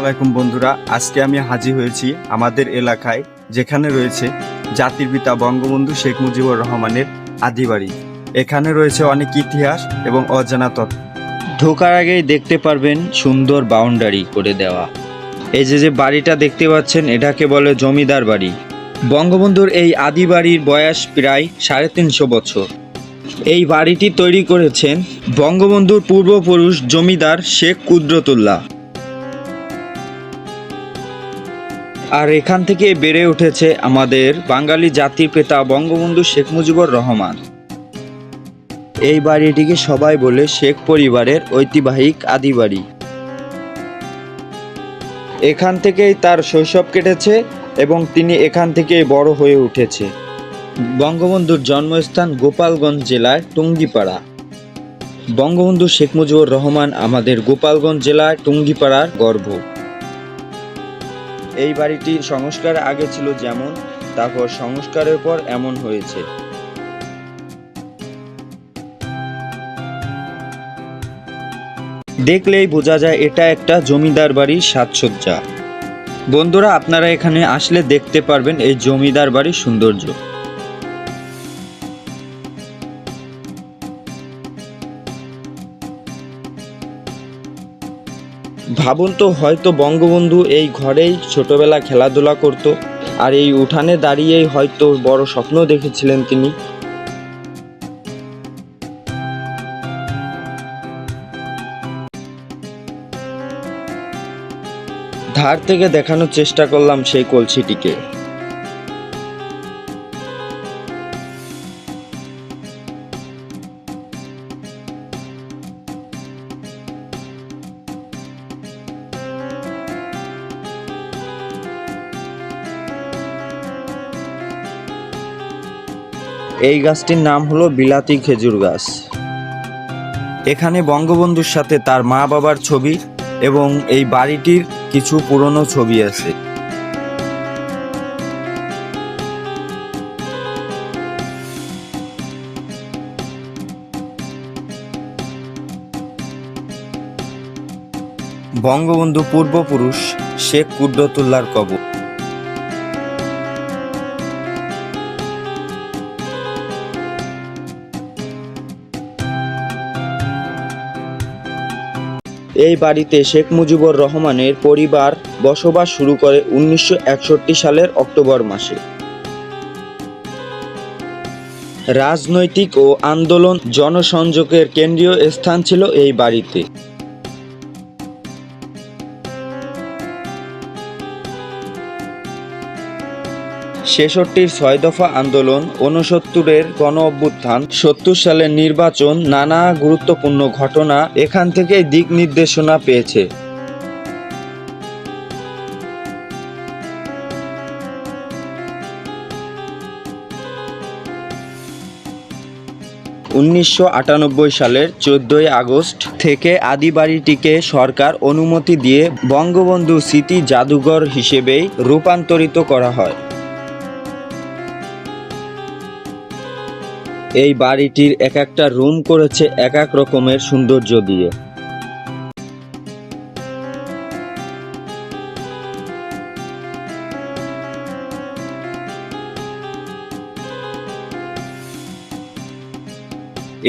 আসসালামু আলাইকুম বন্ধুরা, আজকে আমি হাজির হয়েছি আমাদের এলাকায়, যেখানে রয়েছে জাতির পিতা বঙ্গবন্ধু শেখ মুজিবুর রহমানের আদি বাড়ি। এখানে রয়েছে অনেক ইতিহাস এবং অজানা তথ্য। ঢোকার আগেই দেখতে পারবেন সুন্দর বাউন্ডারি করে দেওয়া। এই যে বাড়িটা দেখতে পাচ্ছেন, এটাকে বলে জমিদার বাড়ি। বঙ্গবন্ধুর এই আদি বাড়ির বয়স প্রায় 350 বছর। এই বাড়িটি তৈরি করেছেন বঙ্গবন্ধুর পূর্বপুরুষ জমিদার শেখ কুদরতুল্লাহ। আর এখান থেকে বেড়ে উঠেছে আমাদের বাঙালি জাতির পিতা বঙ্গবন্ধু শেখ মুজিবুর রহমান। এই বাড়িটিকে সবাই বলে শেখ পরিবারের ঐতিহাসিক আদি বাড়ি। এখান থেকেই তার শৈশব কেটেছে এবং তিনি এখান থেকেই বড় হয়ে উঠেছে। বঙ্গবন্ধুর জন্মস্থান গোপালগঞ্জ জেলার টুঙ্গিপাড়া। বঙ্গবন্ধু শেখ মুজিবুর রহমান আমাদের গোপালগঞ্জ জেলার টুঙ্গিপাড়ার গর্ব। এই বাড়িটি সংস্কার আগে ছিল যেমন, তারপর সংস্কারের পর এমন হয়েছে। দেখলেই বোঝা যায় এটা একটা জমিদার বাড়ির সাজসজ্জা। বন্ধুরা, আপনারা এখানে আসলে দেখতে পারবেন এই জমিদার বাড়ির সৌন্দর্য। ভাবুন তো, হয়তো বঙ্গবন্ধু এই ঘরেই ছোটবেলা খেলাধুলা করত, আর এই উঠানে দাঁড়িয়েই হয়তো বড় স্বপ্ন দেখেছিলেন তিনি। ধার থেকে দেখানোর চেষ্টা করলাম সেই কলসিটিকে। এই গাছটির নাম হলো বিলাতি খেজুর গাছ। এখানে বঙ্গবন্ধুর সাথে তার মা বাবার ছবি এবং এই বাড়িটির কিছু পুরনো ছবি আছে। বঙ্গবন্ধু পূর্বপুরুষ শেখ কুদরতুল্লাহর কবর। এই বাড়িতে শেখ মুজিবুর রহমানের পরিবার বসবাস শুরু করে 1961 সালের অক্টোবর মাসে। রাজনৈতিক ও আন্দোলন জনসংযোগের কেন্দ্রীয় স্থান ছিল এই বাড়িতে। ছেষট্টির 6 দফা আন্দোলন, 69-এর গণ অভ্যুত্থান, 70 সালের নির্বাচন, নানা গুরুত্বপূর্ণ ঘটনা এখান থেকে দিক নির্দেশনা পেয়েছে। সালের 14 আগস্ট থেকে আদি বাড়িটিকে সরকার অনুমতি দিয়ে বঙ্গবন্ধু স্মৃতি জাদুঘর হিসেবে রূপান্তরিত করা হয়। এই বাড়িটির এক একটা রুম করেছে এক এক রকমের সৌন্দর্য দিয়ে।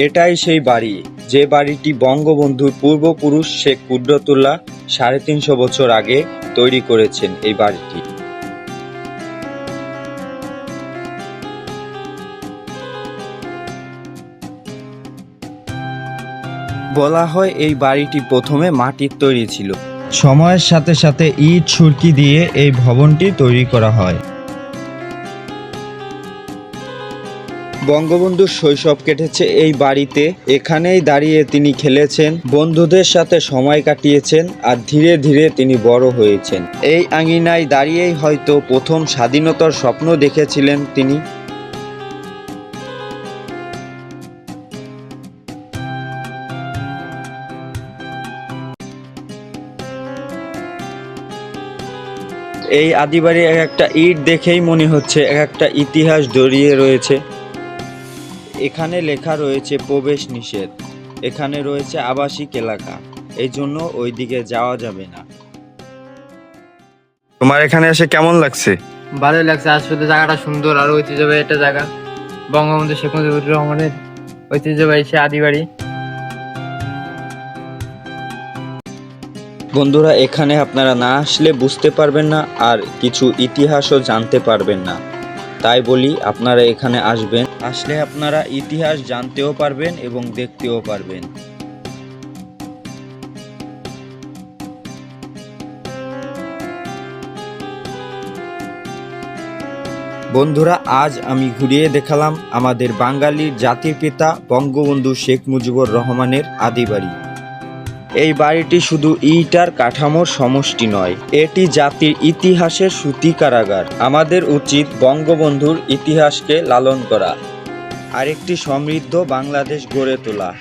এটাই সেই বাড়ি, যে বাড়িটি বঙ্গবন্ধুর পূর্বপুরুষ শেখ কুদরতুল্লাহ 350 বছর আগে তৈরি করেছেন। এই বাড়িটি বলা হয় এই বাড়িটি প্রথমে মাটির তৈরি ছিল। সময়ের সাথে সাথে ইট সুরকি দিয়ে এই ভবনটি তৈরি করা হয়। বঙ্গবন্ধুর শৈশব কেটেছে এই বাড়িতে। এখানেই দাঁড়িয়ে তিনি খেলেছেন, বন্ধুদের সাথে সময় কাটিয়েছেন, আর ধীরে ধীরে তিনি বড় হয়েছেন। এই আঙিনায় দাঁড়িয়েই হয়তো প্রথম স্বাধীনতার স্বপ্ন দেখেছিলেন তিনি। এই আদিবাড়ির এক একটা ইট দেখেই মনে হচ্ছে এক একটা ইতিহাস জড়িয়ে রয়েছে। এখানে লেখা রয়েছে প্রবেশ নিষেধ। এখানে রয়েছে আবাসিক এলাকা, এই জন্য ওই দিকে যাওয়া যাবে না। তোমার এখানে এসে কেমন লাগছে? ভালোই লাগছে, আসলে জায়গাটা সুন্দর আর ঐতিহ্যবাহী একটা জায়গা। বঙ্গবন্ধু শেখ মুজিবুর রহমানের ঐতিহ্যবাহী সে আদি বাড়ি। বন্ধুরা, এখানে আপনারা না আসলে বুঝতে পারবেন না আর কিছু ইতিহাসও জানতে পারবেন না। তাই বলি আপনারা এখানে আসবেন, আসলে আপনারা ইতিহাস জানতেও পারবেন এবং দেখতেও পারবেন। বন্ধুরা, আজ আমি ঘুরিয়ে দেখালাম আমাদের বাঙালির জাতির পিতা বঙ্গবন্ধু শেখ মুজিবুর রহমানের আদি বাড়ি। এই বাড়িটি শুধু ইট আর কাঠামোর সমষ্টি নয়, এটি জাতির ইতিহাসের সুতি কারাগার। আমাদের উচিত বঙ্গবন্ধুর ইতিহাসকে লালন করা আর একটি সমৃদ্ধ বাংলাদেশ গড়ে তোলা।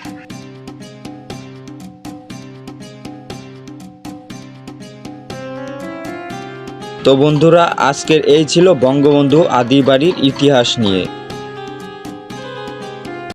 তো বন্ধুরা, আজকের এই ছিল বঙ্গবন্ধু আদি বাড়ির ইতিহাস নিয়ে।